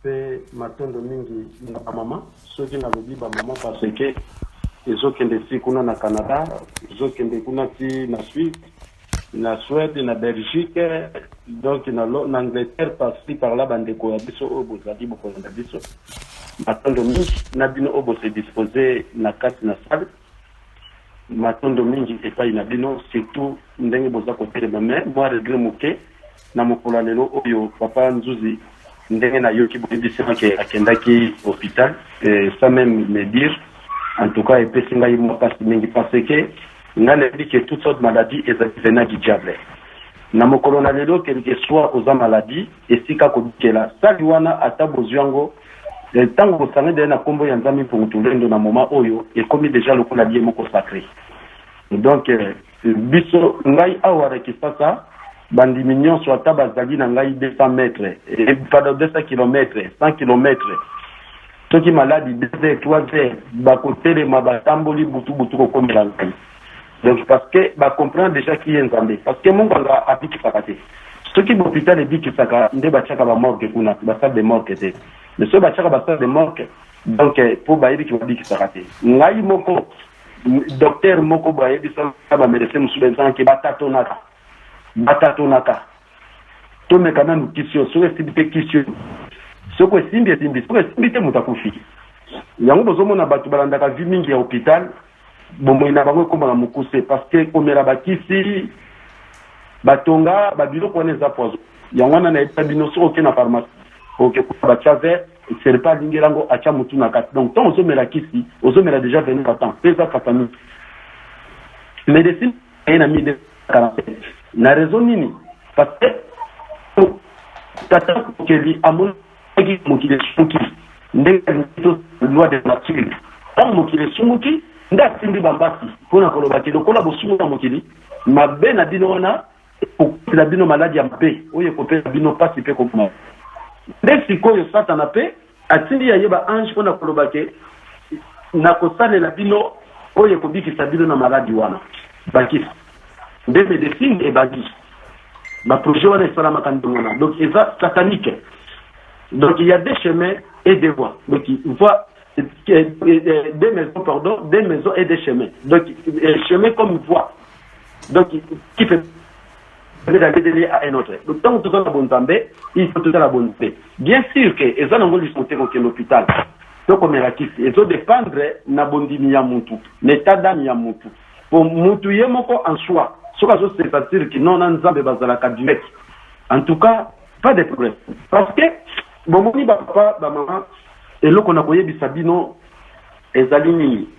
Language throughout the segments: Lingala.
pe matondo mingi na mama soki na lobi ba mama parce que ezokende si kuna na Canada, ezokende kuna ti na Suisse, na Suède, na Belgique, donc na Angleterre par-ci par-là bandeko ya biso oyo bozali bokolanda biso matondo mingi na bino oyo bose disposé na kati na salle matondo mingi epai na bino surtout ndenge boza kotelema mais moi regret moke na mokolo lelo oyo papa Nzuzi ndenge na yoki boyebisema ke akendaki hôpital sans même me dire en tout cas epesi ngai mokasi mingi parce que ngane dit que toutes sortes de maladies ezalina du diable na mokolo na lelo que soit aux maladies esika kodikela sali wana ata bozwango tango bosanga de na kombo ya nzambe pour tulendo na moment oyo ekomi déjà lokola lié moko sacré donc biso ngai awara ki pasa bandi mignon soit tabazali na ngai 200 mètres et pardon 200 km 100 km ceux qui malade 2 heures 3 heures ba côté ma batamboli butu ko komela ngai donc parce que ba comprendre déjà qui est nzambe parce que mon ganga apiki pakate ceux qui l'hôpital dit que ça nde ba chaka ba morgue kuna ba salle de morgue te mais ceux ba chaka ba salle de morgue donc pour ba yidi ki ba dit que ça raté ngai moko docteur moko ba yidi ça ba médecin musubenza ki batatonaka to me kana nukisio so esibite kisio so ko simbi so esibite mutakufi yango bozomona batu balandaka vi mingi ya hôpital bombo ina bango komba mukuse parce que komera bakisi batonga babilo ko neza poison yango na etabino so ke na pharmacie ok ko ba chave c'est pas lingerango acha mutu na kat donc tant ozomela kisi ozomela déjà venu temps pesa katami médecine ina mi de 47 na raison nini parce que tata keli amon agi mukile suki ndenge to loi de nature tant mukile suki nda sindi bambasi pona koloba kilo kola bosunga mukili mabe na bino wana la bino maladie ampe oye ko pe bino pasi pe ko kuma ndesi ko yo satana pe atindi yeba ange pona koloba ke na ko sale la bino oye ko biki sabino na maladie wana bakis des médecines et bagi ma projet on est sur la macandona donc c'est satanique donc il y a des chemins et des voies donc il voit des maisons pardon des maisons et des chemins donc chemin comme voie donc qui fait d'aller à un autre donc tant que tout la bonne també il faut tout la bonne paix bien sûr que et ça n'engole santé que l'hôpital donc comme la kisi et ça dépendre na bondimi ya mutu l'état d'âme ya mutu pour mutu yemoko en soi ce que c'est facile qui non nzambe bazala direct en tout cas pas de problème parce que bon moni papa ba maman et loko na koyebisa bino ezali nini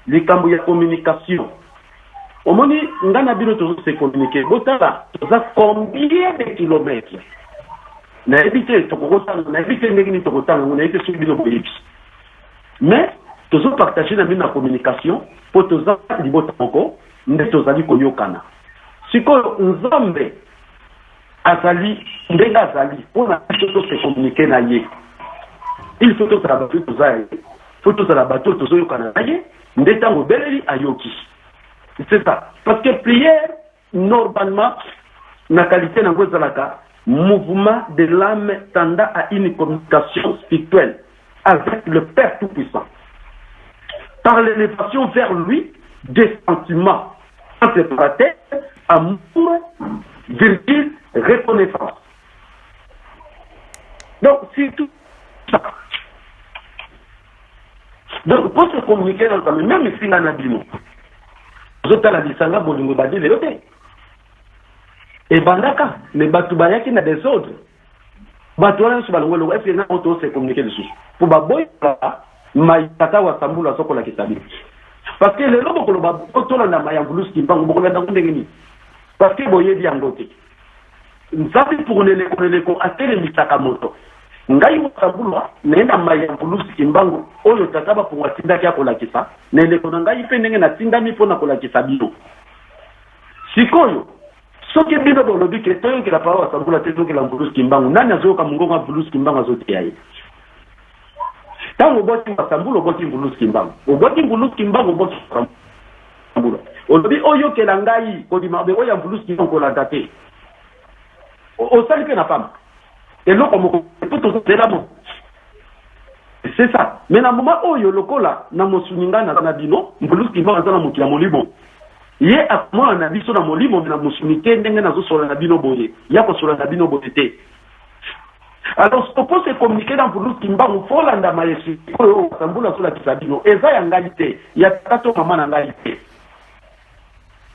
likambo ya communication omoni ngana bino to se communiquer botala za combien de kilomètres na éviter to kokotanga na éviter ngeni to kokotanga na éviter sur bino koyebi mais tozo partager na bino na communication pour toza libota encore nde tozali koyokana sikoyo nzambe azali ndenge azali mpona biso se communiquer na ye il faut tozala bato tozaye faut tozala bato tozoyokana na ye nde ntango beleli ayoki c'est ça parce que prière normalement na qualité nango ezalaka mouvement de l'âme tendant à une communication spirituelle avec le Père Tout-Puissant par l'élévation vers lui des sentiments séparatés, amour, virgule, reconnaissance. Donc, c'est tout ça. Donc, pour se communiquer dans le temps, même si on a dit non, vous êtes à la distance, vous ne pouvez pas dire et bandaka, mais batubaya qui n'a des autres. Batouana sur le web, et n'a auto se communiquer dessus. Pour baboy, maïtata wa sambula soko la kitabi. Parce que les gens qui ont la mayambulus qui vont beaucoup de parce que boye di angote. Nzapi pour les atele misakamoto. Ngai mukabulwa nenda mayambulus ki mbango oyo tataba pour watinda kia kola kisa. Nele kona ngai pe ndenge na tinda mi pona kola kisa bino. Sikoyo soki bino do lobi ke toyo ki la parole sambula tezo ki la mbulus ki mbango nani azoka mungonga mbulus ki mbango azote yaye. Tango boti masambula boti mbulus ki mbango. Oboti mbulus ki mbango boti sambula. Olobi oyo ke la ngai ko di mabe oya mbulus ki mbango la date. O sali pe na femme. Et l'autre moko peut c'est l'amour. C'est ça. Mais dans le moment où il y a le cas là, dans mon souninga, dans la bino, mbulu qui va dans la mouki à mon libo. Il y a moi un avis sur la molimo, mais dans mon sounité, n'est pas sur la bino boye. Il y a pas sur la bino boye. Alors, ce qu'on peut se communiquer dans le qui m'a un fol en damaïsi, oh, Samboula sur la Kisabino, et ça y a en qualité. Il y a pas de maman en qualité.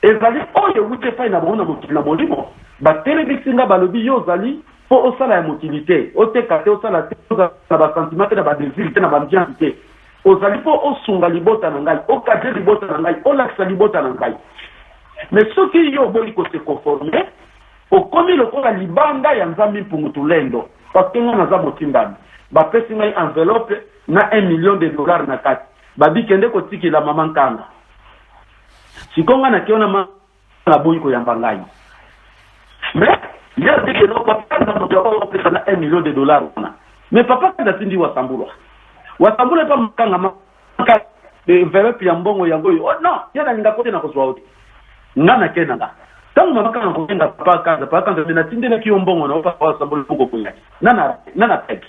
Et ça dit, oh, il y a eu des failles dans mon molimo. Bah, télévision, bah, le bio, Zali, pour au salaire motilité, au técate, au salaire, au sentiment, au désir, au bien, au salipo, au sunga libota nangai, au cadre libota nangai, au laxa libota nangai. Mais ceux qui y ont voulu se conformer, au commis le corps à libanda, yanzami pour mutulendo. Parce que nous avons motimbani. Bah, pèse une enveloppe, na $1 million na kat. Bah, bikende ko tiki la maman kanga. Si konga na kiona ma la boyi ko yambangai. Mais, il y a des que nos papas dans notre on peut na $1 million. Mais papa kada sindi wa Sambulwa. Wa Sambulwa pa mkanga ma enveloppe ya mbongo yango. Oh non, yana linga kote na kozwa oti. Ngana kenanga. Tant que maman quand on pas quand on a tindé na kiyombongo na pas Sambulwa pour ko nana tête.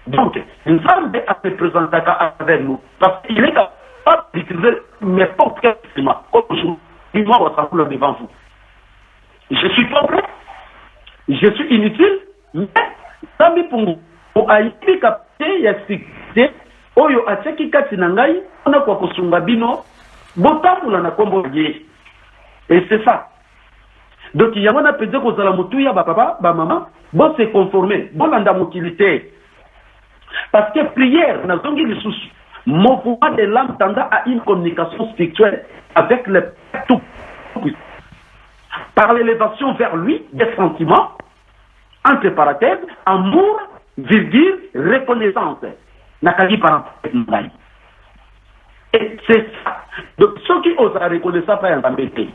Donc, nous sommes à se présenter avec nous parce qu'il est capable d'utiliser n'importe quel instrument comme je moi on s'en devant vous. Je suis pas prêt, je suis inutile, mais ça me pour aïti capter ya sikte oyo ateki kati na ngai on a kwa kosunga bino botamula na kombo ye. Et c'est ça. Donc il y a un appel de cause à la moutouya ba papa ba maman bon se conformer bon landa motilité. Parce que prière n'a pas de souci. Mouvement de l'âme tendant à une communication spirituelle avec le tout. Par l'élévation vers lui des sentiments, entre parenthèses, amour, virgule, reconnaissance. Nakagi parenthèse. Et c'est ça. Donc ceux qui osent la reconnaissance pas en embêter.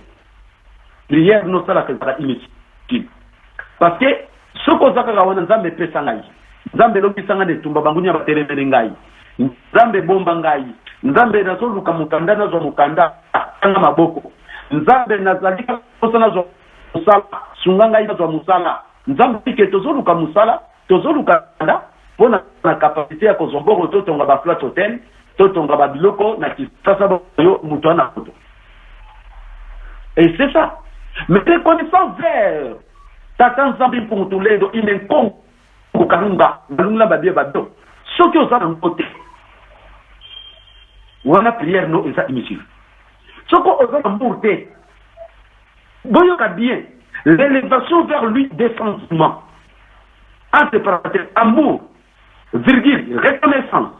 Prière non ça la sera inutile. Parce que ceux qui osent la reconnaissance me pèsent en Nzambe lobi sanga de tumba bangunya batelemele ngai. Nzambe bomba ngai. Nzambe nazoluka mukanda nazo mukanda anga maboko. Nzambe nazalika kosana zo musala sunga ngai nazo musala. Nzambe tike tozoluka musala, tozoluka nda pona na capacité ya kozomboko totonga ba flat hotel, totonga ba biloko na kisasa yo mutwana koto. Et c'est ça. Mais les connaissances vers Tata Nzambe pour tout les do imenkong Karunga, Karunga Babie Bado. Ce qui est en côté. Voilà prière, non, et ça, inutile. Ce qui est en côté. Voyons bien, l'élévation vers lui des sentiments. Entre parenthèses, amour, virgule, reconnaissance.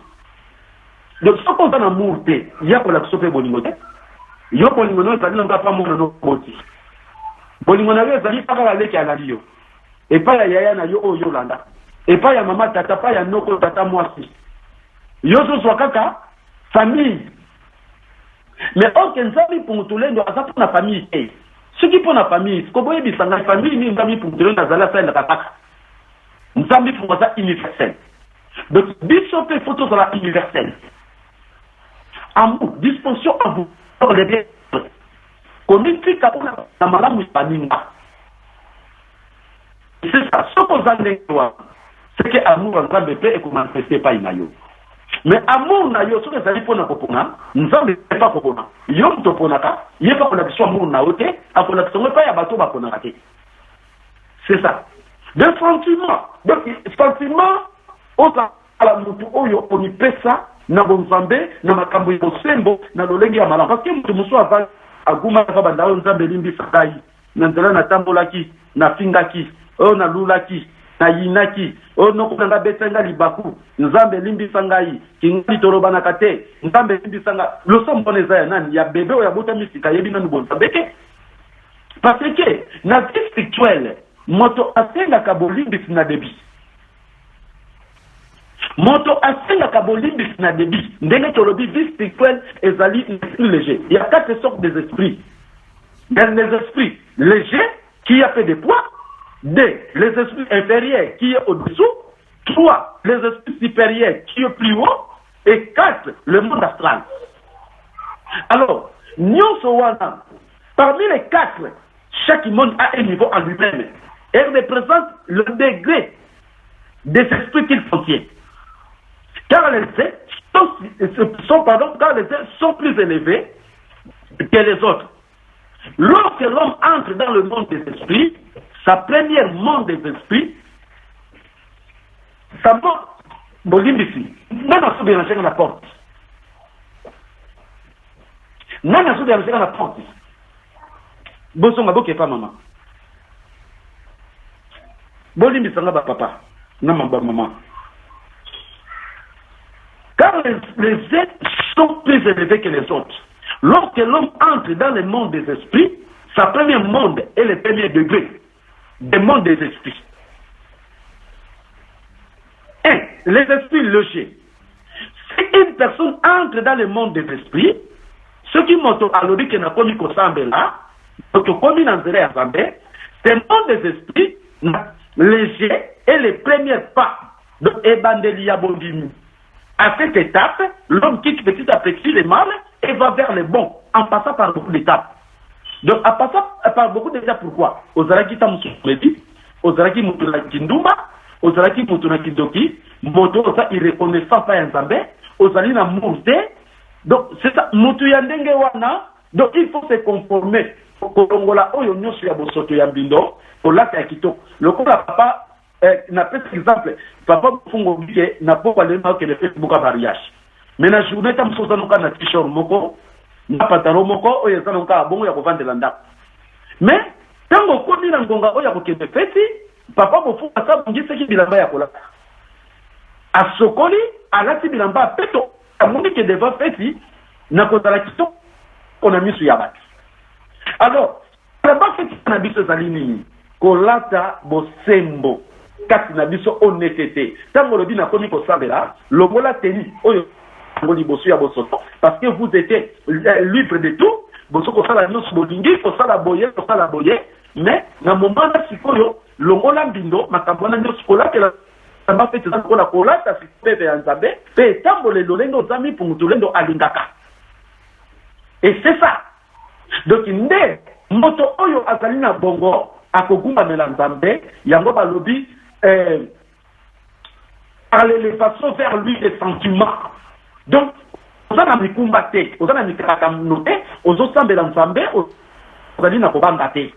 Donc, ce qui est en côté, il y a pour la sauver Bolimote. Il y a pour l'imonote, ça ne va pas mourir nos côtés. Bolimote, ça dit pas aller qui a la rio. Et pas la yaya na yo Yolanda. Et pas ya maman tata, pas ya noko tata moi si. Yoso swakaka, famille. Mais aucun famille pour tout le monde, ça pour la famille. Ce qui pour la famille, ce qu'on voit bien, la famille, ni une famille pour tout le monde, ça la la kataka. Une famille pour ça universelle. Donc, bishop et photo, ça la universelle. Amour, disposition à vous, pour les biens. Qu'on dit que la madame est pas ninga. C'est ça, ce qu'on a dit, c'est que l'amour en train de faire et qu'on ne manifeste pas inayo. Mais amour na yo, ce que ça dit pour nous kopona, nous sommes pas kopona. Yo to ponaka, yé pas qu'on a besoin amour na ote, a qu'on a besoin pas ya bateau ba ponaka. C'est ça. Des sentiments, donc sentiments, au sa la mutu oyo oni pesa na bonzambe na makambo yo sembo na lolengi ya malamba parce que mutu muso ava aguma ka banda nzambe limbi sakai na nzela na tambolaki na fingaki o na lulaki na yinaki o no kuna betenga libaku nzambe limbi sangai kingi torobana kate nzambe limbi sanga lo somboneza ya nani ya bebe o ya bota misika yebi na bonzambe ke parce que na vie spirituelle moto asenga kabolimbi na debi moto asenga kabolimbi na debi ndenge tolobi vie spirituelle ezali plus léger. Il y a 4 sortes des esprits. Il y a les esprits légers qui a fait des poids. 2. Les esprits inférieurs qui est au-dessous. 3. Les esprits supérieurs qui est plus haut. Et 4. Le monde astral. Alors, parmi les 4, chaque monde a un niveau en lui-même. Elle représente le degré des esprits qu'il contient. Car les sont plus élevés que les autres. Lorsque l'homme entre dans le monde des esprits, sa première monde des esprits, ça va, Bolimbisi, n'a pas bien dans la porte. N'a pas bien dans la porte. Bosonga boke pas maman. Bolimbisi n'a pas papa. Non maman. Car les êtres sont plus élevés que les autres. Lorsque l'homme entre dans le monde des esprits, sa première monde est le premier degré des mondes des esprits. Et les esprits logés. Si une personne entre dans le monde des esprits, ce qui m'auto alori que n'a commis qu'au sambe là, donc commis dans le Zambé, ce monde des esprits léger est le premier pas de Ebandelia Bondimi. À cette étape, l'homme quitte petit à petit le mal et va vers le bon, en passant par beaucoup d'étapes. Donc, en passant par beaucoup d'étapes, pourquoi? Ozaraki Tamusumedi, Ozaraki Mutulaki Ndumba, Ozaraki Mutulaki Doki, Moto, Oza irreconnaissant par un Zambé, Ozali na Mourte. Donc, c'est ça, Mutuyandenge Wana, donc il faut se conformer. Kongola Oyo Nyosu Yabosoto Yambindo, pour la Kakito. Le coup, papa, n'a pas exemple, papa Fungo Bike, n'a pas parlé que le Facebook a mariage. Mais la journée, tam sozanuka na t-shirt moko, na pantalon moko, oyo zanuka bongo ya kovande landa. Mais, tango komi na ngonga oyo ya kokende feti, papa bofu asa bongi seki bilamba ya kolata. A sokoli, alati bilamba peto, amundi ke deva feti, na kozala kito, on a mis sur yabat. Alors, la bas feti na biso zalini, kolata bosembo, kati na biso honnêteté. Tango lobi na komi kosabela, lomola teni, oyo, parce que vous étiez libre de tout, vous mais dans le moment où vous longola bindo makambona nyoskola que la samba fait ça ko la kola ta fait en zabe pe tambole lolengo zami pour mutulendo alingaka. Et c'est ça. Donc inde moto oyo azalina bongo akogumba melanzambe yango balobi par l'élévation vers lui des sentiments. Donc, on a mis combattre, on a mis noté, on a semblé l'ensemble, on a dit n'a pas batté.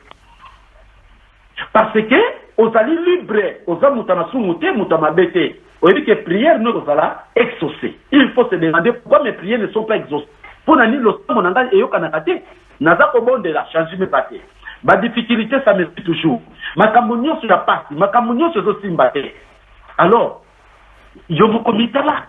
Parce que, on a dit libre, on a moutana soumouté, moutama bêté. On dit que prière ne va exaucer. Il faut se demander pourquoi mes prières ne sont pas exaucées. Pour n'ani le sang mon engagement et au kanakate, n'a pas bon de la changer mes batté. Ma difficulté ça me dit toujours. Ma camonio sur la partie, ma camonio sur ce simbaté. Alors, je vous commite là.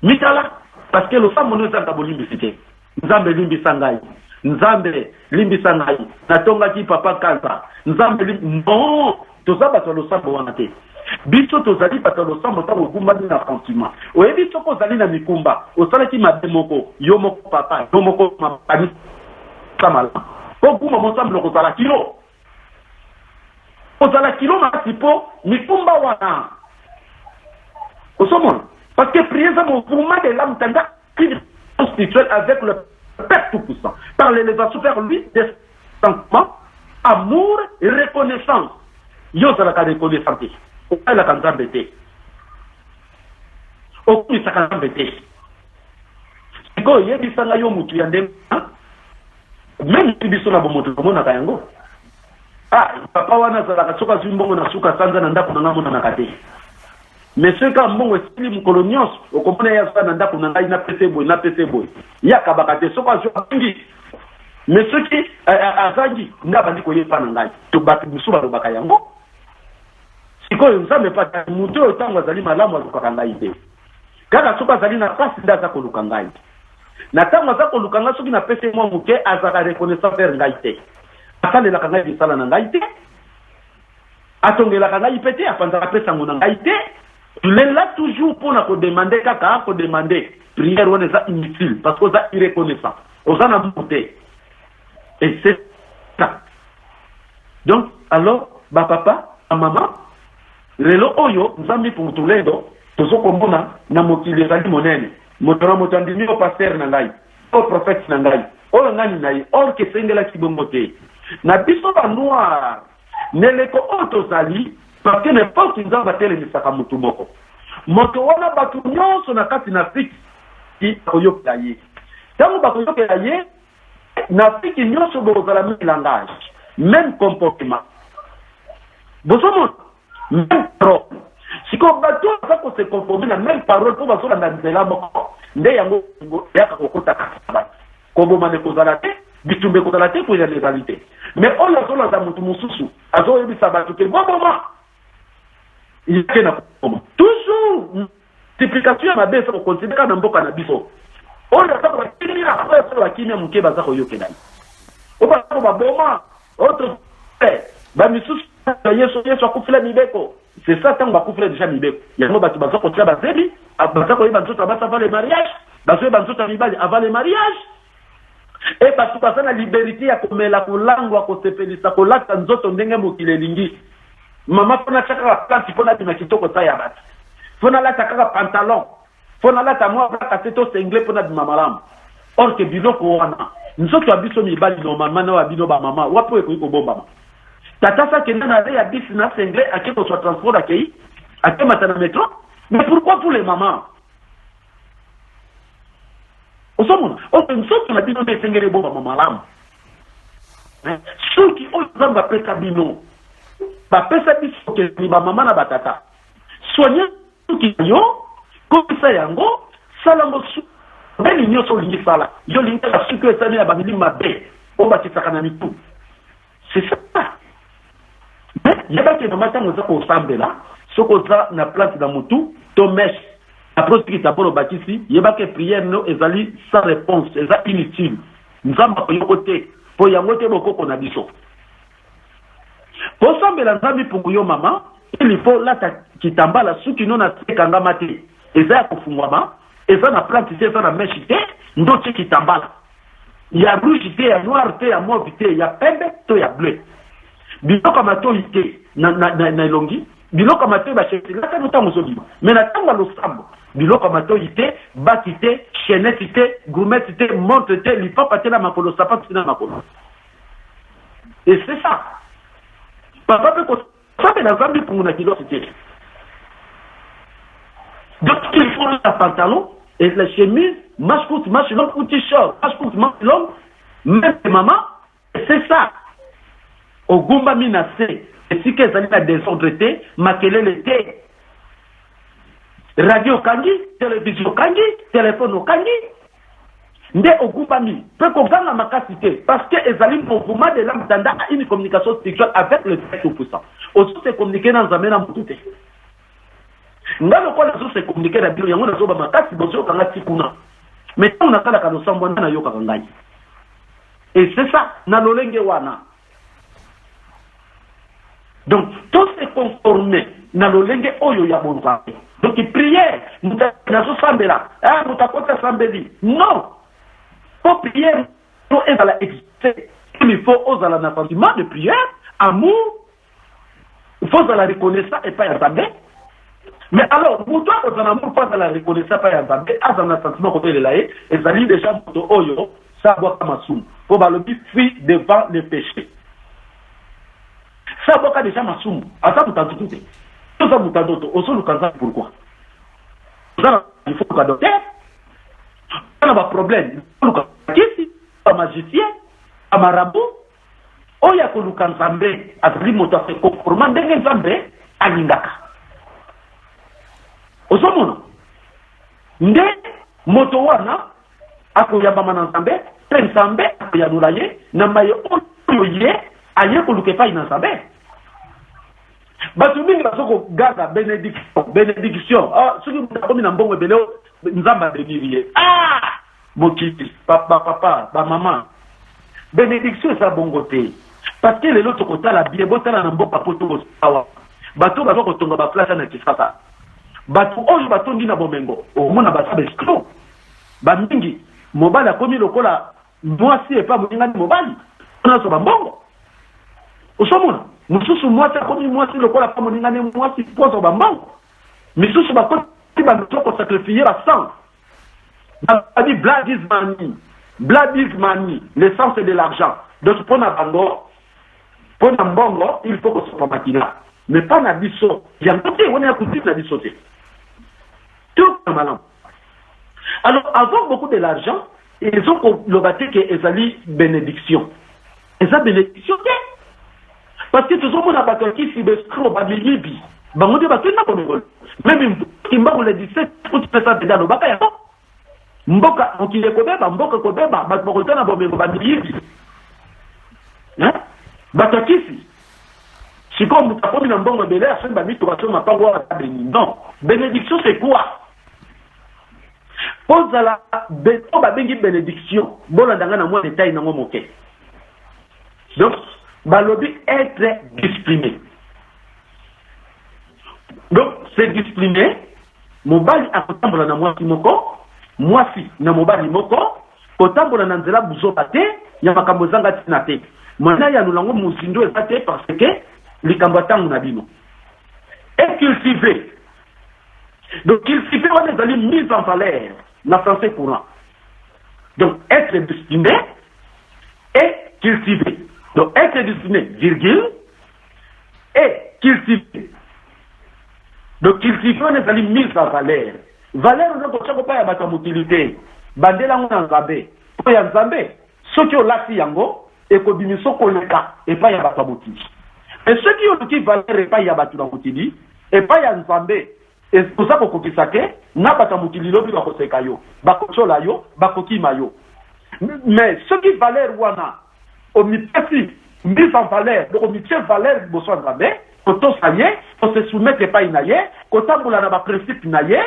Mitala, parce que le sang mon ezanga bolimbi cité. Nzambe limbi sangai. Nzambe limbi sangai. Natonga ki papa kanza. Nzambe limbi non, to ça bato le sang bonate. Biso to zali bato le sang mota ngumba na sentiment. Oyebi soko zali na mikumba, osala ki mabemoko, yo moko papa, yo moko mapani samala. Ko guma mo samlo ko sala kilo. Ko sala kilo masipo mikumba wana. Osomon parce que prier ça mon mouvement de l'âme tanda spirituel avec le Père Tout-Puissant. Par l'élévation vers lui des sentiments, amour et reconnaissance. Yo ça la reconnaissance. Au cas la kanza bêté. Au coup ça kanza bêté. Ko yebi sanga yo mutu yande. Même si biso na bomoto komona kayango. Ah papa wana za la soka zimbongo na suka sanza na ndako na ngamona na kate. Mais ce quand mon estime mon colonios, au comprenez ya ça nanda kuna ngai na pese boy, ya kabakate soka jo ngi. Mais ce qui azangi ndabandi ko yepa na ngai. To batu musuba robaka yango. Siko nzambe pa muto otango azali malamu azukaka ngai te. Kaka soka azali na pasi ndaza ko luka ngai. Na tango za ko luka ngai soki na pese mo muke azaka reconnaissance vers ngai te. Asale la ngai bisala na ngai te. Atongela ngai pete apanza pesa ngona ngai te. Il est là toujours pour nous demander, kaka, pour demander. Prière, on est inutile, parce qu'on est irreconnaissant. On a monté. Et c'est ça. Donc, alors, bah papa, maman, lelo oyo, nous avons mis pour tout le monde, tout ce qu'on a, na motile zali monene, motona motandimi au pasteur nangai, au prophète nangai, au ngani nai, or que c'est la kibombote. Na biso ba noir, neleko otozali, parce que n'importe qui nzambe atelemisaka mutu moko moto wana bato nyonso na kati na Afrique koyokela ye ntango bakoyokela ye na Afrique nyonso bokozala même langage même comportement bozomona même parole siko bato aza kose conforme na même parole mpo bazolanda nzela moko nde yango yaka kokotaka bato kobomane kozala te bitumbe kozala te koya légalité mais oyo azolanda motu mosusu azoyebisa bato ke boboma yake na koma toujours multiplication ya mabe eza kokontinue na mboka na biso oyo aza bakimia oyo aza bakimia moke baza koyokela ye oyo aza baboma oyo bamisusu yesu akufila mibeko c'est ça ntango bakufila deja mibeko yango bato baza kotia bazebi baza koyeba nzoto abasi avant le mariage bazoyeba nzoto ya mibali avant le mariage e bato baza na liberté ya komela kolangwa kosepelisa kolata nzoto ndenge mokili elingi mama mpona tia kaka plante mpona bima kitoko ta ya bato mpona lata kaka pantalon mpona lata mwa braka te to sengle mpona bima malamu or ke biloko wana nzoto ya biso mibali normalement na ya bino bamama wapo ekoki kobombama tata sa kende na re ya bisi na sengle ake kozwa transport akei akemata na métro mais pourquoi pour les mamans osomona oyo nzoto na bino nde esengeli ebombama malamu soki oyo nzambe apesa bino bapesa biso keni bamama na batata soigne soki na yo komisa yango sala yango ndeni nyonso olingi sala yo olingi kaka soki oyo esali na bamili mabe oyo bakisaka na mitu c'est ça yebaki mama ntango oza kosambela soki oza na plante na motu to meshe apres soki tabolo bakisi yebaki priere no ezali sans réponse eza inutile nzambe akoyoko te mpo yango te bokoko na biso po sambela nzambe mpungu yo mama il faut lata kitambala soki no na sekangama te eza ya kofungwama eza na plante te eza na meshe te ndo tie kitambala ya rouge te ya noir te ya mauve te ya pembe to ya bleu biloko matoi te na elongi biloko matoi basheti lata no ntango ozobima me na ntango ya losambo biloko matoi te baki te chaînette te gourmette te montre te lipapa te na makolo sapatu te na makolo et c'est ça papa mpe kosambela nzambe mpungu na kiloko te donc il faut la pantalon et la chemise manche courte manche longue ou t-shirt manche courte manche longue même maman c'est ça ogumbami na se esika ezali na désordre te makelele te radio okangi télévision okangi téléphone okangi nde ogumbami mpe koganga makasi te parce que ezali mouvement de l'âme tanda à une communication spirituelle avec le Très Tout-Puissant ozo se communiquer na nzambe na motu te nga lokola ozo se communiquer na bino yango nazoba makasi bozokanga ti kuna mais ntango nasalaka losambo nde nayokaka ngai et c'est ça na lolenge wana. Donc, tout se conformer dans le lingue oyo ya bonza. Donc, prière, nous avons sambela. Ah, nous avons sambeli. Non. Pour prier, nous avons exister. Il faut oser un sentiment de prière, amour. Il faut la reconnaissance et pas y attendre. Mais alors, nous devons avoir un amour, pas la reconnaissance, pas y attendre. Avoir un sentiment côté de l'aïe, et ça dit déjà pour oyo, ça doit comme assumer. Pour le but, fuir devant le péché. Ça boka déjà masumu asa mutanzo tout tout ça mutanzo to oso lukanza pourquoi ça il faut que docteur on a un problème kisi un magicien un marabout oya ko lukanzambe azali moto se conformant ndenge nzambe alingaka oso mona nde moto wana akoyamba mana nzambe te nzambe akoyanula ye na maye oyo ye aye ko lukefa ina nzambe bato mingi basoko gaga bénédiction ah soki munakomi na mbongo ebele nzambe abeniri ye ah mokili papa bamama bénédiction eza bongo te parce que lelo tokotala bien botala na mboka po tokosawa bato baza kotonga baplace na kisasa bato oyo batondi na bomengo omona basa bescro bamingi mobali akomi lokola mwasi epa moningani mobali onaso bambongo osomona mususu mwasi akomi mwasi lokola pa moningane mwasi pozo bambongo misusu bakoti bandoko sacrifier à sang a dit blood is money l'essence de l'argent donc pour na bango pour na mbongo il faut que ce soit makina mais pas na biso ya côté on a coutume na biso tout malam. Alors avoir beaucoup de l'argent, ils ont le bâti que ezali bénédiction. Eza bénédiction parce que tout le monde a battu qui si bestro ba milibi. Ba ngode ba tuna ko ngol. Même imba ko le 17 pour faire ça dans le baka ya. Mboka okile ko beba mboka ko beba ba ko tana bo ba milibi. Hein? Batakisi. Si comme tu as mis un bon modèle, à ce moment pas voir la bénédiction. Non. Bénédiction, c'est quoi? Pose à la bénédiction. Bon, la dernière moi détail dans mon moquet. Donc, balobi être discipliné. Donc, c'est discipliné. Mon bali a kotambola na moi moko, moi si na mobali moko, kotambola na nzela buzo pate, ya makambo zanga tinate. Mana ya nulango muzindo esate parce que likambatang nabino. Et cultiver. Donc cultiver on est allé mise en valeur la français courant. Donc être discipliné et cultiver. Donc être discipliné, virgule, et cultiver. Donc cultiver on est allé mise en valeur. Valeur on ne pas ya bata utilité. Bandela on en zabe. Pour ya nzambe, soki o lati yango et ko bimiso ko leka et pas ya bata utilité. Et ceux qui ont dit valeur et pas ya batu na mutili et pas ya nzambe et pour ça ko kisake na bata mutili lobi ba ko seka yo ba ko chola yo ba ko kima yo. Mais ceux qui valeur wana au mitesi mise en valeur donc au mitie valeur boso nzambe ko to saye ko se soumettre pas inaye ko tambula na ba principe naye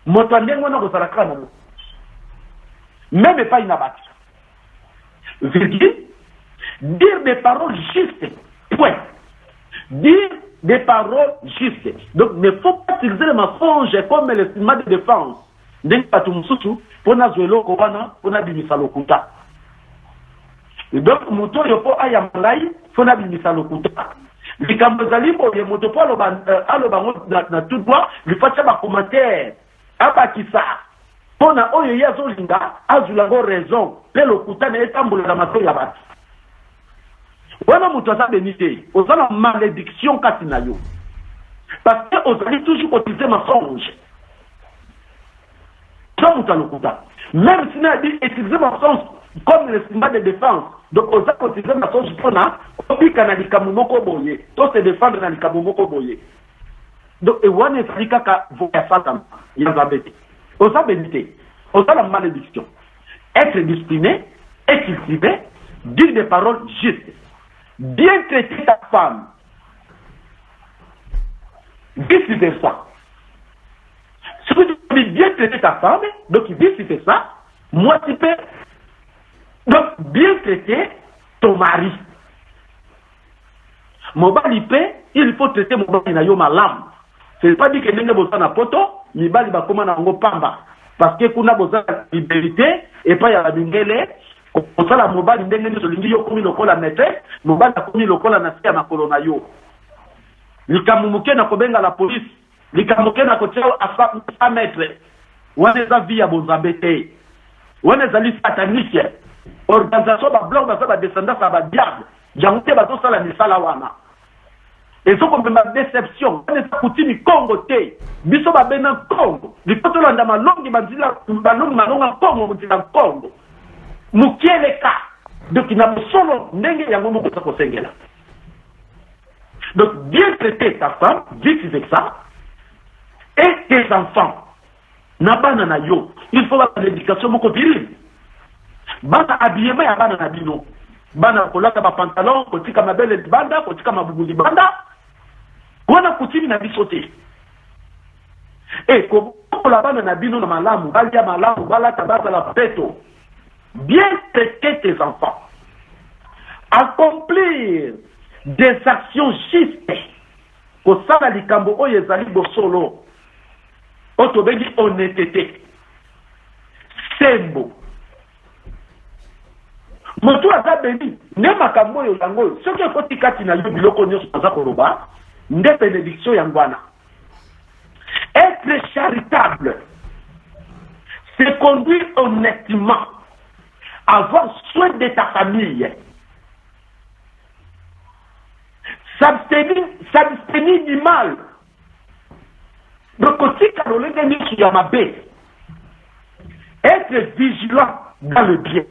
moto ndengo na ko sala kana même pas inabati virgule dire des paroles justes. Point. Dire des paroles justes. Donc, il ne faut pas utiliser le mensonge comme l'estima de défense. Donc, pas tout le pour na zuelo kowana, pour na bimisa lokuta. Donc, moto yopo ayamalai, pour na bimisa lokuta. Likambozali po ye moto po alobango na tout droit, lui fasse ba commentaire. Abakisa. Pona oyo yazo linga, azulango raison. Le lokuta ne etambula na mato ya batu. Voilà mon toit bénité. Aux a malédiction katinayo. Parce que vous allez toujours utiliser mensonge. Ça mon toit même si on a dit utiliser mensonge comme le symbole de défense. Donc vous allez utiliser mensonge pour na obi kanalika mumoko boye. To se défendre na lika mumoko boye. Donc et on est frika ka vous faire ça comme yazabete. Aux a bénité. Aux a la malédiction. Être discipliné, être cultivé, dire des paroles justes. Bien traiter ta femme, vice versa. Si tu veux bien traiter ta femme, donc vice versa, moi tu peux donc bien traiter ton mari. Mon mari il faut traiter mon mari na yo malam. C'est pas dire que nenge bosa na poto, mi bali ba koma na ngo pamba. Parce que kuna bosa liberté et pas ya bingele. Pour ça, la mobile ndenge ni solingi yo komi lokola maîtresse, mobile na komi lokola na sia makolo na yo. Likamuke na kobenga la police, likamuke na kotia a maître. Wana za via bonzambete. Wana za li satanique. Organisation ba bloc ba sa descendance ba diable. Jangote ba to sala ni sala wana. Et so comme ma déception, wana sa kutini Congo te. Biso ba bena Congo. Lipoto landa malongi bazila balongi malonga Congo mutila Congo. Mukieleka donc il n'a pas solo ndenge yango moko sa kosengela. Donc bien traiter ta femme, vice versa, et tes enfants. Na bana na yo, il faut avoir l'éducation moko viril. Bana habillement ya bana na bino. Bana kolaka ba pantalon, kotika mabele banda, kotika mabubuli banda. Wana kutini na bisote. Et ko la bana na bino na malamu, balia malamu, bala tabata la peto. Bien traiter tes enfants, accomplir des actions justes, au sala likambo oyo ezali bosolo, otobengi honnêteté, sembo. Moto aza beni, ne makambo oyo yango, soki ekoti kati na yo biloko nyonso aza koloba, nde bénédiction yangwana. Être charitable, se conduire honnêtement. Avoir soin de ta famille, s'abstenir du mal. Donc, aussi, Caroline qui a ma baie, être vigilant dans le bien.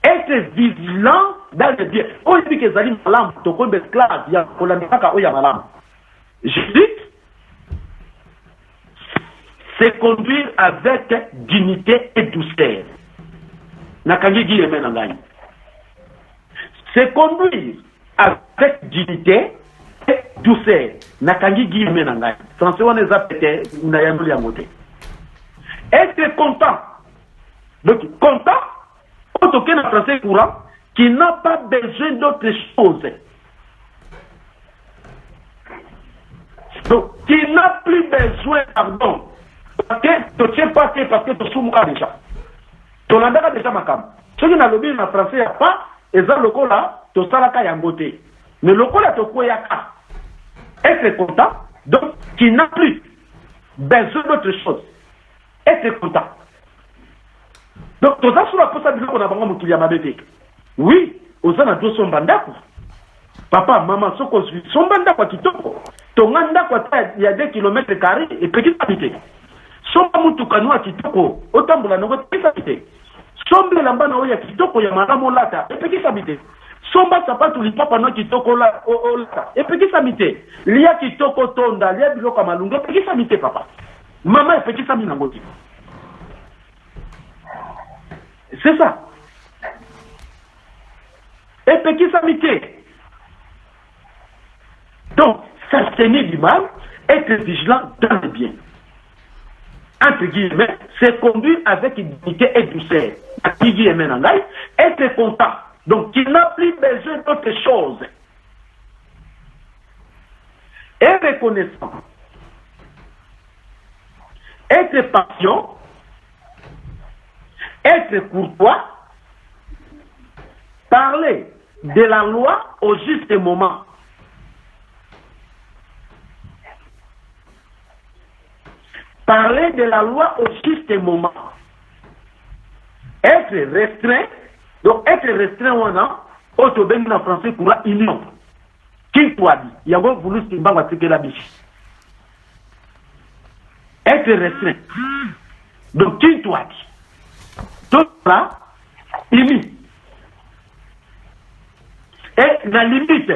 Être vigilant dans le bien. Oh, il dit que Zalim Malam, tu connais l'esclave, il y a Olamaka, il y a Malam. Je dis, c'est conduire avec dignité et douceur. Nakangi Guy Menangaï. C'est conduire avec dignité et douceur. Nakangi Guy Menangaï. Français, on les a pété, Nayamou Yamote. Être content. Donc, content, quand on a un français courant, qui n'a pas besoin d'autre chose. Donc, qui n'a plus besoin, pardon, parce que tu ne tiens pas parce que tu soumis déjà. Tu n'as déjà ma cam. Ce qui n'a le bien en français, il n'y a pas, et ça, le coup là, tu as la caille. Mais le coup là, tu as yaka. Être content, donc, qui n'a plus besoin d'autre chose. Être content. Donc, tu as sur la possibilité qu'on a vraiment moutoulia ma bébé. Oui, aux ans, deux sont bandako. Papa, maman, son bandako qui toko. Ton andako, il y a des kilomètres carrés et petit habité. Son moutoukanoa qui toko, autant de la nouvelle petit habité. Son blambana oya qui toko, ya madame lata et petit habité. Son basapa tout les papa no qui toko la lata et petit habité. Lia qui toko tonda, lia biloko malunga, petit habité, papa. Maman est petit habité n'angoti. C'est ça. Et petit amitié. Donc, s'abstenir du mal, être vigilant dans le bien. Entre guillemets, c'est conduire avec dignité et douceur. Être content. Donc, il n'a plus besoin d'autre chose. Et reconnaissant. Être patient. Être courtois, parler de la loi au juste moment. Parler de la loi au juste moment. Être restreint, donc être restreint, on a, en français, pour la union. Qui toi dit? Il y a voulu se battre la biche. Être restreint. Donc, qui toi dit? Tout ça, limite. Et la limite.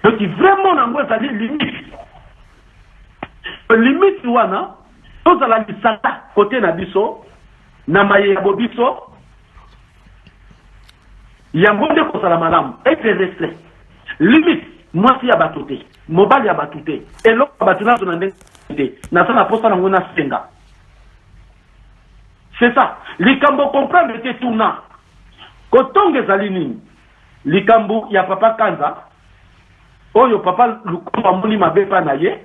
Donc, vraiment, on a ça dit limite. Limite, on a, tout ça, la limite, côté Nabiso, Namaye Bobiso, il y a un bon de ça, la madame, et c'est resté. Limite, moi, si y a batouté, mobile y a batouté, et l'autre, batouté, on a batouté, n'a pas la poste à la senga. C'est ça. Les Cambo comprennent que tournant. Quand on est aligné, les Cambo, il y a papa Kanza. Oh, il y a papa, le coup, ma bébé naïe.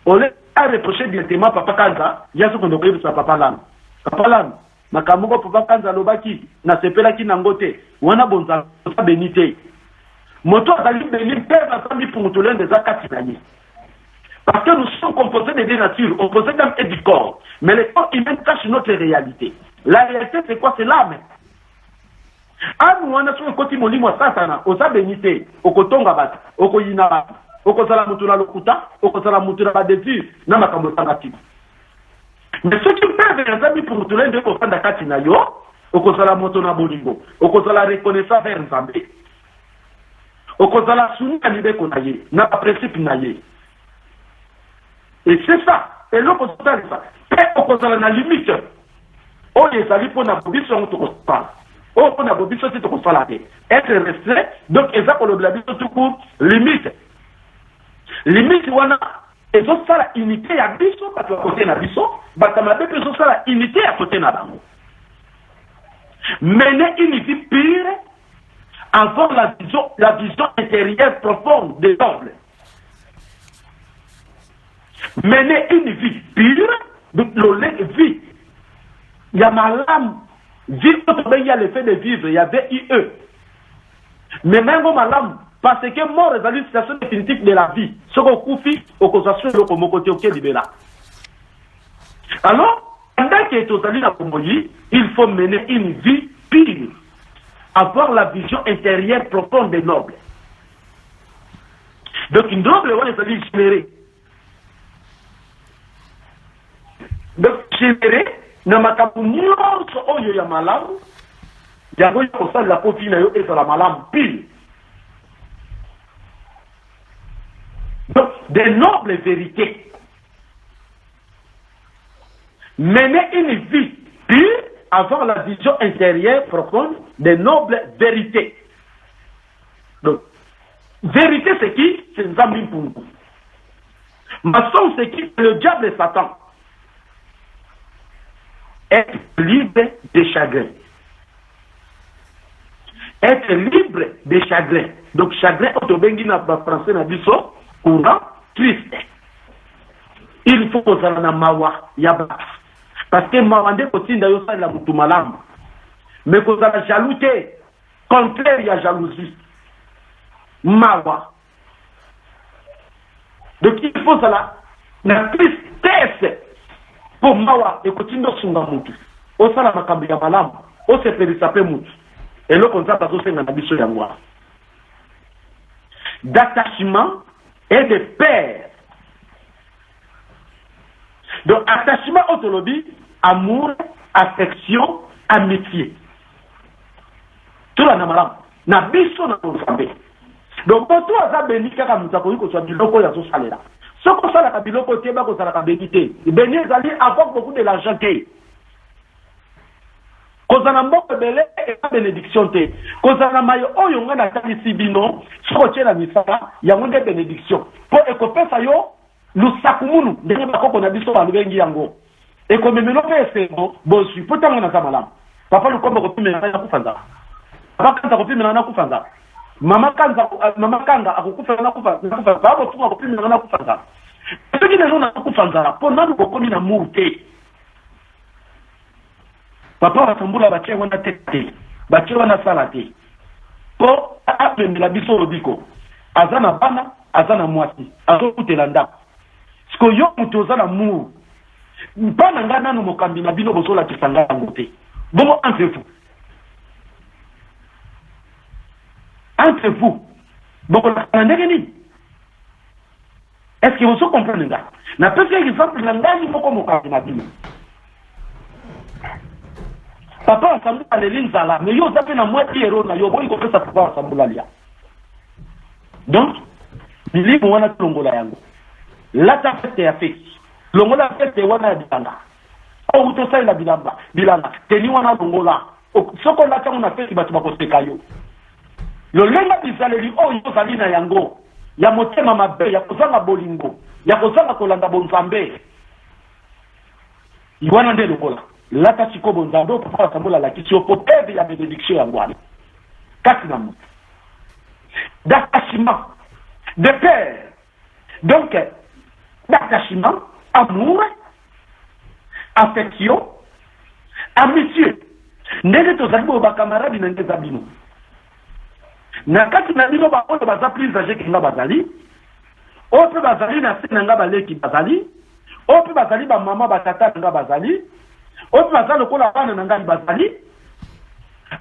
On a reproché directement papa Kanza. Il y a ce qu'on appelle sa papa Lam. Papa Lam, ma Kamugo papa Kanza Lobaki, n'a sepela qui n'angote. On a bon ça, bénité. Moto a d'aller bénir, père a famille pour nous des akatinaïe. Parce que nous sommes composés de deux natures, on possède l'âme et du corps. Mais le corps humain cache notre réalité. La réalité, c'est quoi? C'est l'âme. Ah, nous, on a sur le côté de mon satana, au sabénité, au kotonga bat, au koyina, au kosala mutula lokuta, au kosala mutula badésir, n'a ma kamotangati. Mais ceux qui perdent les amis pour nous tourner de kofanda katina yo, au kosala motona bolingo, au kosala reconnaissance vers Nzambe, au kosala souni à l'idée qu'on a yé, n'a pas principe n'a yé. Et c'est ça. Et l'autre, c'est ça. Et on a la limite. Oh, les amis, pour la bobisson, on te parle. Oh, pour la bobisson, c'est te parle. Être restreint, donc, et ça, pour le blabisson, tout court, limite. Limite, on a, et ça, c'est la unité à biso, parce qu'à côté de biso, parce que ma bébé, c'est la unité à côté de la mener une vie pire, avoir la vision intérieure profonde de l'homme. Mener une vie pure, donc le vie. Il y a ma lame, vivre, il y a le fait de vivre, il y a VIE. Mais même ma lame, parce que mort est une situation définitive de la vie. Ce qu'on confie aux causations de mon côté auquel il est là. Alors, pendant qu'il est aux alliés à Komoyi, il faut mener une vie pure. avoir la vision intérieure profonde des nobles. Donc, une noble, on est allé générer. Donc, générer, na makabu nyonso oyo ya malamu, yango yo ça la copine yo et la malamu pile. Donc, des nobles vérités. Mener une vie pure, avoir la vision intérieure profonde des nobles vérités. Donc, vérité c'est qui? C'est Nzambi Mpungu. Maçon c'est qui? Le diable et Satan. Être libre des chagrins. Être libre des chagrins. Donc, chagrin, autobengi na français na biso, courant, triste. Il faut qu'on s'en mawa, yaba. Parce que mawande kotinda yo sa la mutu malamu. Mais qu'on a jalousé, contraire ya jalousie. Mawa. Donc, il faut ça la tristesse. Pour mawa et kotindo sunga mutu. O sala makambi ya malamu. O se perisape mutu. Et le contrat passe au sein de biso yangwa. D'attachement et de paix. Donc, attachement autonomie, amour, affection, amitié. Tout là, n'a na biso na konsambe. Donc, quand tu as béni, kaka mutako yiko soit biloko ya so salela. Ce qu'on sala ka biloko tieba ko sala ka bénité. Béni ezali avoir beaucoup de l'argent té. Kozana mboko belé et pas bénédiction té. Kozana mayo oyo nga na talisi bino, sokotie la misala, ya mwende bénédiction. Pour ekopesa yo lusakumunu ndenge bakoko na biso balubengi yango. Ekomemelo pe esengo, bosui, potanga na zamalam. Papa lukombo kopimela na kufanza. Papa kanza kopimela na kufanza. Mama kanga akukufela na kufanza. Baba tunga kopimela na kufanza. Soki na jona kufanza, po nanu kokomi na murte. Papa wasambula bache wana tete, bache wana salate. Po apemela biso odiko. Azana bana, azana mwasi, azo kutela ndako. Siko yo mutu ozana muru. Mpana nga nanu mokambi na bino bozola kisanga yango te. Bongo entre vous. Entre vous. Bongo na ndenge nini? Est-ce que vous comprenez nga? Na pesi exemple na ngani moko mokambi na bino. Papa asambula lelinzala, mais yo zape na mwati ero na yo boyi kopesa papa asambula lia. Donc, bilimu wana tulongola yango. Lata fete ya feki. Longola fete wana bilanga. O utosai la bilanga. Teni wana longola. Soko lata una feki batu bakoseka yo. Lolenga bizaleli o yo zalina yango. Ya motema mabe, ya kozanga bolingo. Ya kozanga kolanda bonzambe. Iwana nde longola. Lata chiko bonzando papa sambola la kisi opotebe ya bénédiction yangwana. Kasi na mutu. D'attachement, de peur. Donc, d'attachement, amour, affection, amitié. Ndenge tozali bo bakamaradi na ngeza bino. Na kati na bino ba oyo baza plus âgé que nga bazali. O pe bazali na se na nga baleki bazali. O pe bazali ba mama ba tata nga bazali. O pe bazali kola bana na nga bazali.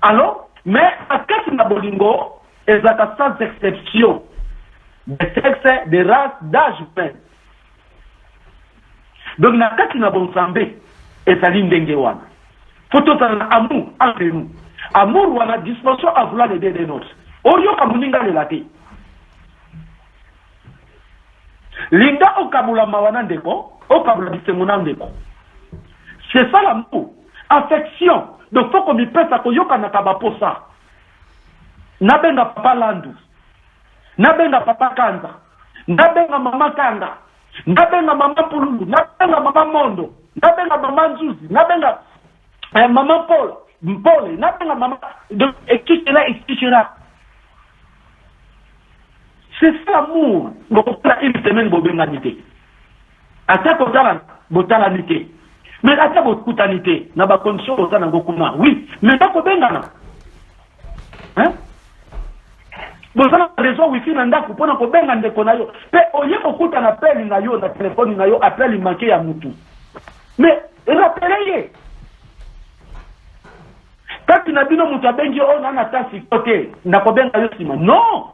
Alors, mais à kati na bolingo et ça sans exception de sexe, de race, d'âge même. Donc, na kati na bonsambe et ça l'indenge wana. Faut tout en amour entre nous. Amour wana disposition à vouloir aider les nôtres. Oyo kamuninga le late. Linda okabula mawana ndeko, okabula bisemuna ndeko. C'est ça l'amour. Affection. Donc, faut qu'on me pèse à koyoka na kabaposa. Nabenga papa landu, nabenga papa kanza, nabenga mama kanga, nabenga mama pululu, nabenga mama mondo, nabenga mama nzuzi, nabenga mama Paul, mpole, nabenga mama de ekichera. C'est ça l'amour. Donc une semaine bobenga nité. Ata kotala botala nité. Mais ata bokuta nité, na ba condition ozana ngokuna. Oui, mais ta kobenga na. Hein? Vous avez raison, wifi nanda kupona kobenga ndeko na yo. Pe oye kokuta na peli na yo na telefoni na yo appel il manquait ya mutu. Mais rappelez kati na bino mutu abengi oyo nana tasi kote na kobenga yo sima non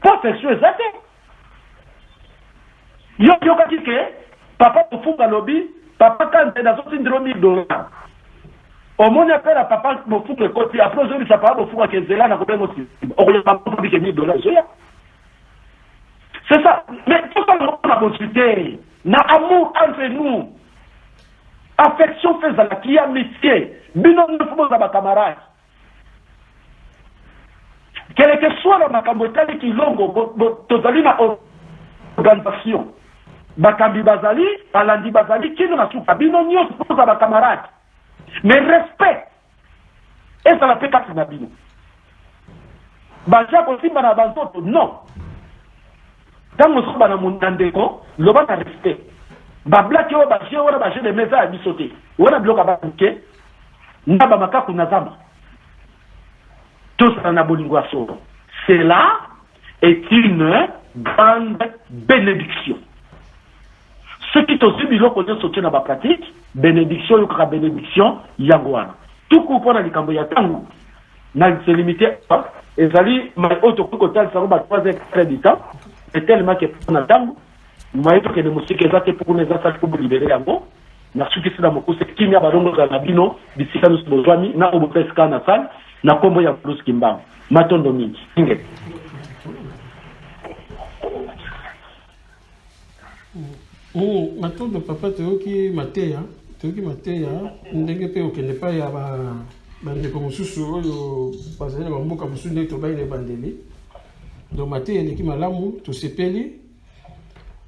perfection eza te yo yokaki ke papa kofunga lobi papa kante nazotindiro $1000 omoni apela papa mofunga ekoti apres ozobisa papa mofunga ke nzela na kobenga osima okoyeba mobike $1000 ezoya c'est ça mais tout ça on a consulté na amour entre nous affection fait la qui amitié bino ne faut pas camarade quel que soit la makambotali qui longo tozali na organisation bakambi bazali balandi bazali kino na suka bino nyonso poza ba camarade mais respect et ça la fait quatre na bino baja ko simba na banzoto non tango so bana mundandeko loba na respect ba black yo ba jeu wala ba jeu de mesa bisoté wala bloka ba ke ndaba makaku na zamba tout ça na bolingo solo cela est une grande bénédiction ce qui te subi lo connaît sauter na ba pratique bénédiction yo ka bénédiction yango wana tout coup na likambo ya tango na se limité ezali ma auto ko tal sa ba 3 heures de temps et tellement que na tango maito ke de musique ezate pour les assassins pour libérer yango na suki sila mokuse kimia balongo za nabino bisika nous bozwami na obopeska na sal na kombo ya plus kimbang matondo mingi inge matondo papa toyoki mateya ndenge pe okende pa ya bandeko mosusu oyo bazali na bamboka mosusu ndenge tobai na ebandeli donc mateya eleki malamu tosepeli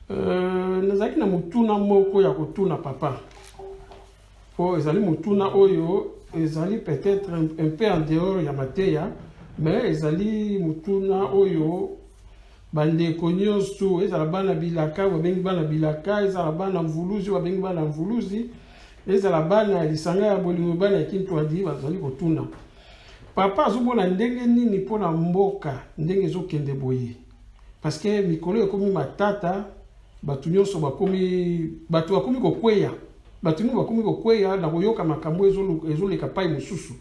nazalaki na motuna moko ya kotuna papa po ezali motuna oyo ezali peut-être un peu en dehors ya mateya mais ezali motuna oyo bandeko nyonso ezala bana bilaka babengi bana bilaka ezala bana mvuluzi babengi bana mvuluzi ezala bana lisanga ya bolingo bana ya kintwadi bazali kotuna papa azomona ndenge nini mpona mboka ndenge ezokende boye parce que mikolo ekomi matata batu nyonso bakomi kokweya batu nyonso bakomi kokweya na koyoka makambo ezoleka pai mosusu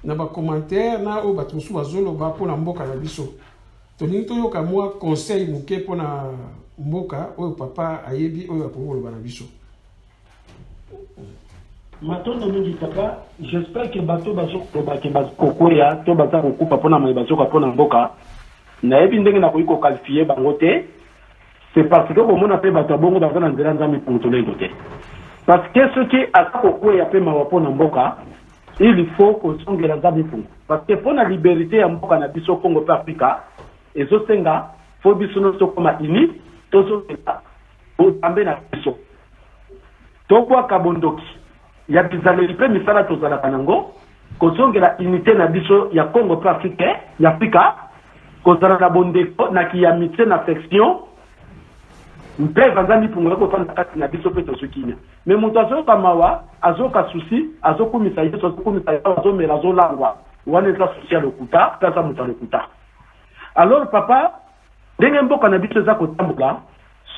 na bacommentaire na oyo batu mosusu bazoloba mpona mboka na biso tolingi toyoka mwa conseil moke mpona mboka oyo papa ayebi oyo akokoloba na biso. Matondo mingi papa, j'espère que bato bazokoloba ke bakokoya to baza kokupa mpona mai bazoka mpona mboka nayebi ndenge nakoki kokalifie bango te. C'est parce que bomona pe bato bongo baza na nzela nzambe pontolendo te parce que ce qui akakokoya pe mawa mpona mboka il faut kosongela nzambe pongo parce que mpona liberté ya mboka na biso Congo pe Afrika ezosenga fo biso nyonso koma ini tozozela nzambe na biso tobwaka bondoki ya bizaleli mpe misala tozalaka nango kosongela unité na biso ya Congo pe ya Afrika kozala na bondeko na kiyamite na section mpe vanzani pungula ko fanda kati na biso pe tosukina mais moto azoka mawa azoka susi azokumisa yeso azokumisa azomela azolangwa wana eza social okuta pesa moto alokuta alors papa ndenge mboka na biso za kotambuka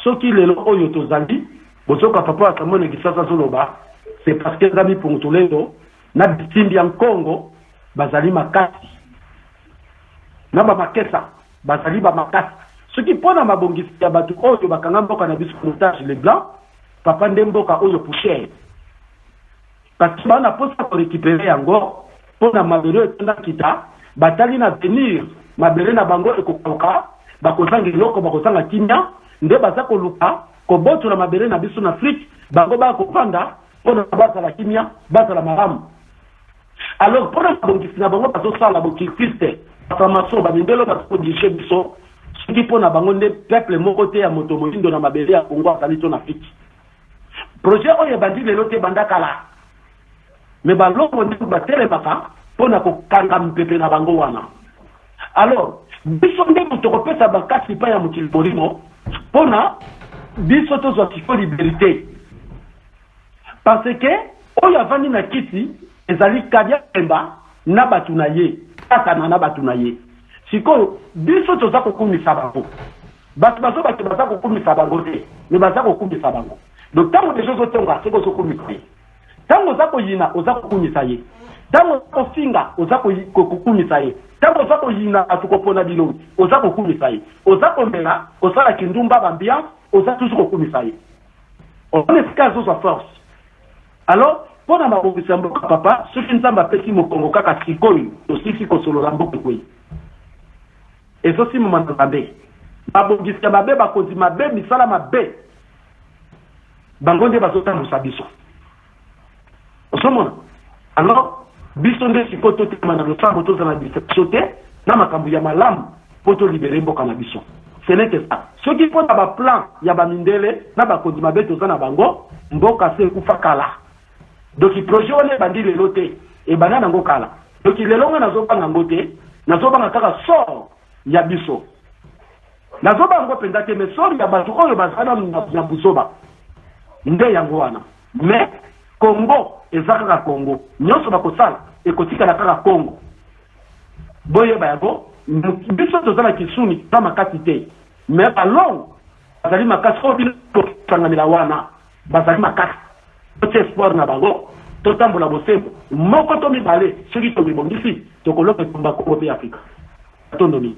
soki lelo oyo tozali bozoka papa akamone kisasa zoloba c'est parce que zami pungutulendo na bitimbi ya Congo bazali makasi na ba makesa bazali ba makasi ce qui pona mabongisi ya batu oyo bakanga mboka na biso montage les blancs papa ndemboka oyo poussière parce que bana posa ko récupérer yango pona mabelo etanda kita batali na venir mabele na bango ekokoka bakozanga loko bakozanga kimia nde baza ko luka ko botu na mabele na biso na Afrique bango ba ko panda pona basa la kimia basa la maramu alors pona mabongisi na bango bazo sala bokifiste formation ba ndelo ba ko dirige biso qui pona bango nde peuple moko te ya moto moyindo na mabele ya Congo azali to na Afrique projet oyo bandi lelo te banda kala mais balongo nde batelemaka pona kokanga mpepe na bango wana alors biso nde moto kopesa bakasi pa ya mokili bolimo pona biso tozwa kifo liberté parce que oyo avandi na kiti ezali kadia pemba na batu na ye katana na batu na ye sikoyo biso toza kokumisa bango bato baza kokumisa bango te me baza kokumisa bango donc tango des choses otonga siko sokumisa ye tango za koyina oza kokumisa ye tango kofinga ozako kokumisa ye tango ozako yina atukopona bilongi ozako kumisa ye ozako mela osala kindumba bambiance oza toujours kokumisa ye on est caso sa force alors pona mabongisa mboka papa soki nzamba pesi mokongo kaka sikoyo tosisi kosolola mboka kwei ezo si momana mabe mabongisa mabe bakonzi mabe misala mabe bango nde bazotambusa biso osomona alors biso nde sikoyo totema na losambo tozala distraction te na makambo ya malamu mpo tolibere mboka na biso ce n'est que ça soki mpo na baplan ya bamindele na bakonzi mabe toza na bango mboka se ekufa kala donc projet wana ebandi lelo te ebanda nango kala donc lelo nga nazobanga ngo te nazobanga kaka sort ya biso nazobanga ngo mpenza te mais sort ya bato oyo bazala na buzoba nde yango wana mais Congo eza kaka Congo nyonso bakosala ekotikala kaka Congo boye bayago biso tozala kisuni na makasi te mais along bazali makasi oyo bino tosanganela wana bazali makasi totie espoir na bango totambola bosembo moko to mibale soki tobibongisi tokoloka etumba Congo mpe Afrika tondomi